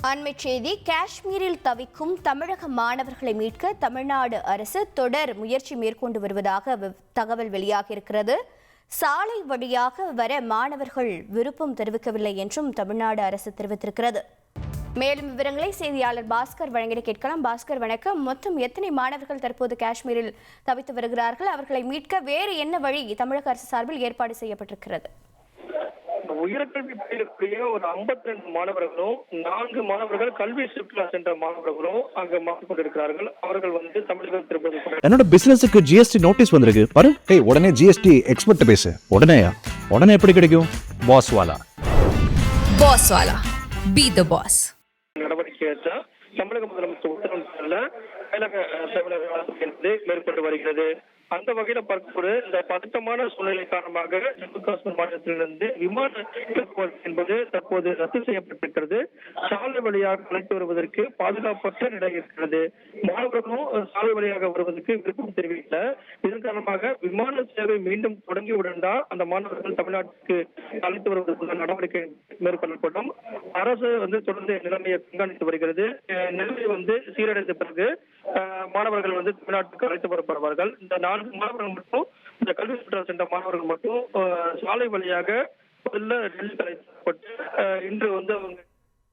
அண்மைச் செய்தி. காஷ்மீரில் தவிக்கும் தமிழக மாணவர்களை மீட்க தமிழ்நாடு அரசு தொடர் முயற்சி மேற்கொண்டு வருவதாக தகவல் வெளியாகியிருக்கிறது. சாலை வழியாக வர மாணவர்கள் விருப்பம் தெரிவிக்கவில்லை என்றும் தமிழ்நாடு அரசு தெரிவித்திருக்கிறது. மேலும் விவரங்களை செய்தியாளர் பாஸ்கர் வழங்கிட கேட்கலாம். பாஸ்கர், வணக்கம். மொத்தம் எத்தனை மாணவர்கள் தற்போது காஷ்மீரில் தவித்து வருகிறார்கள்? அவர்களை மீட்க வேறு என்ன வழி தமிழக அரசு சார்பில் ஏற்பாடு செய்யப்பட்டிருக்கிறது? உயர்கல்வி பயிலக்கூடிய ஒரு 52 மாணவர்களும் 4 மாணவர்கள் கல்வி சுற்றுலா சென்ற மாணவர்களும் அங்க மாற்றிக் கொண்டிருக்கிறார்கள். அவர்கள் தமிழகம் திருப்பதி. என்னோட பிசினஸுக்கு ஜிஎஸ்டி நோட்டீஸ் வந்திருக்கு பாரு. உடனே ஜிஎஸ்டி எக்ஸ்பர்ட் பேசு. உடனே எப்படி கிடைக்கும்? பாஸ் வாலா பி தி பாஸ். நடவடிக்கை தமிழக முதலமைச்சர் உத்தரவுல மேற்கொண்டு வருகிறது. அந்த வகையில பார்க்கும்போது இந்த பதட்டமான சூழ்நிலை காரணமாக ஜம்மு காஷ்மீர் மாநிலத்திலிருந்து விமான போக்குவரத்து என்பது தற்போது ரத்து செய்யப்பட்டிருக்கிறது. சாலை வழியாக அழைத்து வருவதற்கு பாதுகாப்பற்ற நிலை இருக்கிறது. மாணவர்களும் சாலை வழியாக வருவதற்கு விருப்பம் தெரிவிக்கல. இதன் காரணமாக விமான சேவை மீண்டும் தொடங்கியுடன் தான் அந்த மாணவர்கள் தமிழ்நாட்டுக்கு அழைத்து வருவதற்குள்ள நடவடிக்கை மேற்கொள்ளப்படும். அரசு தொடர்ந்து நிலைமையை கண்காணித்து வருகிறது. நிலைமை சீரடைந்த பிறகு மாணவர்கள் தமிழ்நாட்டுக்கு அழைத்து வரப்படுவார்கள். இந்த 4 மாணவர்கள் மட்டும், இந்த கல்வி சுற்றுலா சென்ற மாணவர்கள் மட்டும் சாலை வழியாக டெல்லிக்கு அழைக்கப்பட்டு இன்று அவங்க